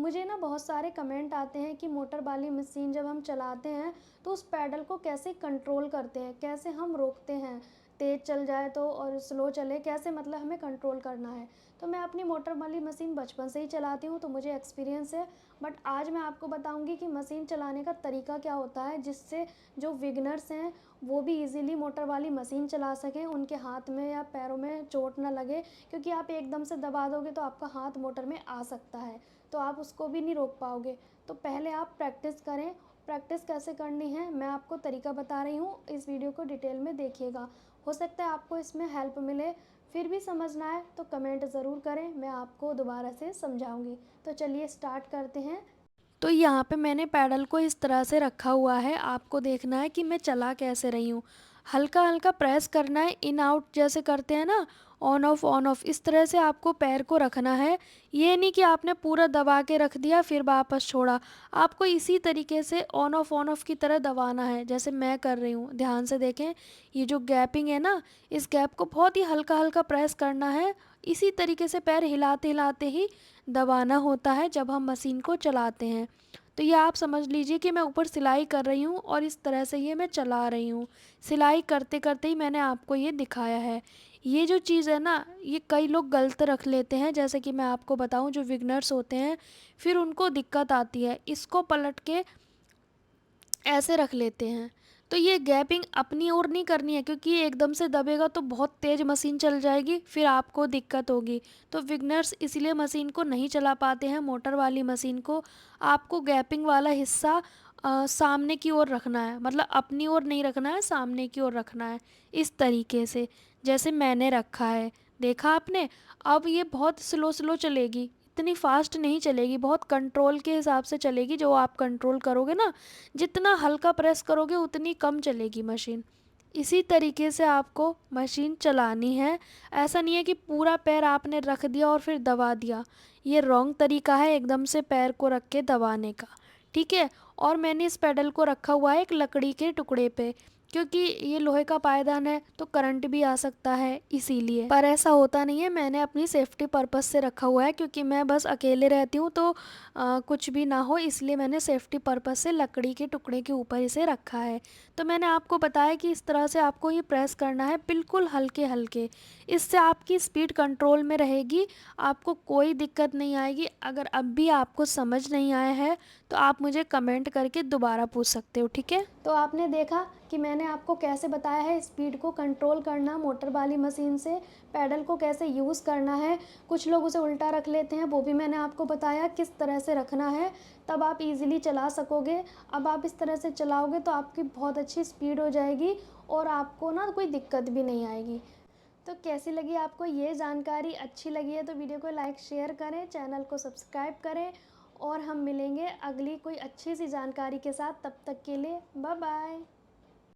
मुझे ना बहुत सारे कमेंट आते हैं कि मोटर वाली मशीन जब हम चलाते हैं तो उस पैडल को कैसे कंट्रोल करते हैं, कैसे हम रोकते हैं, तेज़ चल जाए तो और स्लो चले, कैसे मतलब हमें कंट्रोल करना है। तो मैं अपनी मोटर वाली मशीन बचपन से ही चलाती हूँ, तो मुझे एक्सपीरियंस है। बट आज मैं आपको बताऊँगी कि मशीन चलाने का तरीका क्या होता है, जिससे जो बिगिनर्स हैं वो भी ईज़िली मोटर वाली मशीन चला सकें, उनके हाथ में या पैरों में चोट ना लगे, क्योंकि आप एकदम से दबा दोगे तो आपका हाथ मोटर में आ सकता है, तो आप उसको भी नहीं रोक पाओगे। तो पहले आप प्रैक्टिस करें। प्रैक्टिस कैसे करनी है मैं आपको तरीका बता रही हूँ, इस वीडियो को डिटेल में देखिएगा। हो सकता है आपको इसमें हेल्प मिले। फिर भी समझना है तो कमेंट ज़रूर करें, मैं आपको दोबारा से समझाऊंगी। तो चलिए स्टार्ट करते हैं। तो यहाँ पे मैंने पैडल को इस तरह से रखा हुआ है, आपको देखना है कि मैं चला कैसे रही हूँ। हल्का हल्का प्रेस करना है, इन आउट जैसे करते हैं ना, ऑन ऑफ, इस तरह से आपको पैर को रखना है। ये नहीं कि आपने पूरा दबा के रख दिया फिर वापस छोड़ा। आपको इसी तरीके से ऑन ऑफ की तरह दबाना है, जैसे मैं कर रही हूँ। ध्यान से देखें, ये जो गैपिंग है ना, इस गैप को बहुत ही हल्का हल्का प्रेस करना है। इसी तरीके से पैर हिलाते हिलाते ही दबाना होता है जब हम मशीन को चलाते हैं। तो ये आप समझ लीजिए कि मैं ऊपर सिलाई कर रही हूँ और इस तरह से ये मैं चला रही हूँ। सिलाई करते करते ही मैंने आपको ये दिखाया है। ये जो चीज़ है ना, ये कई लोग गलत रख लेते हैं, जैसे कि मैं आपको बताऊँ, जो बिगनर्स होते हैं फिर उनको दिक्कत आती है, इसको पलट के ऐसे रख लेते हैं। तो ये गैपिंग अपनी ओर नहीं करनी है, क्योंकि ये एकदम से दबेगा तो बहुत तेज़ मशीन चल जाएगी, फिर आपको दिक्कत होगी। तो बिगनर्स इसीलिए मशीन को नहीं चला पाते हैं, मोटर वाली मशीन को। आपको गैपिंग वाला हिस्सा सामने की ओर रखना है, मतलब अपनी ओर नहीं रखना है, सामने की ओर रखना है, इस तरीके से जैसे मैंने रखा है। देखा आपने? अब ये बहुत स्लो स्लो चलेगी, इतनी फास्ट नहीं चलेगी, बहुत कंट्रोल के हिसाब से चलेगी। जो आप कंट्रोल करोगे ना, जितना हल्का प्रेस करोगे उतनी कम चलेगी मशीन। इसी तरीके से आपको मशीन चलानी है। ऐसा नहीं है कि पूरा पैर आपने रख दिया और फिर दबा दिया, ये रॉन्ग तरीका है एकदम से पैर को रख के दबाने का। ठीक है। और मैंने इस पेडल को रखा हुआ है एक लकड़ी के टुकड़े पे, क्योंकि ये लोहे का पायदान है तो करंट भी आ सकता है, इसीलिए। पर ऐसा होता नहीं है, मैंने अपनी सेफ्टी पर्पस से रखा हुआ है, क्योंकि मैं बस अकेले रहती हूँ तो कुछ भी ना हो, इसलिए मैंने सेफ्टी पर्पस से लकड़ी के टुकड़े के ऊपर इसे रखा है। तो मैंने आपको बताया कि इस तरह से आपको ये प्रेस करना है, बिल्कुल हल्के हल्के। इससे आपकी स्पीड कंट्रोल में रहेगी, आपको कोई दिक्कत नहीं आएगी। अगर अब भी आपको समझ नहीं आया है तो आप मुझे कमेंट करके दोबारा पूछ सकते हो, ठीक है। तो आपने देखा कि मैंने आपको कैसे बताया है स्पीड को कंट्रोल करना मोटर वाली मशीन से, पैडल को कैसे यूज़ करना है। कुछ लोग उसे उल्टा रख लेते हैं, वो भी मैंने आपको बताया किस तरह से रखना है, तब आप इजीली चला सकोगे। अब आप इस तरह से चलाओगे तो आपकी बहुत अच्छी स्पीड हो जाएगी और आपको ना कोई दिक्कत भी नहीं आएगी। तो कैसी लगी आपको ये जानकारी? अच्छी लगी है तो वीडियो को लाइक शेयर करें, चैनल को सब्सक्राइब करें, और हम मिलेंगे अगली कोई अच्छी सी जानकारी के साथ। तब तक के लिए बाय बाय।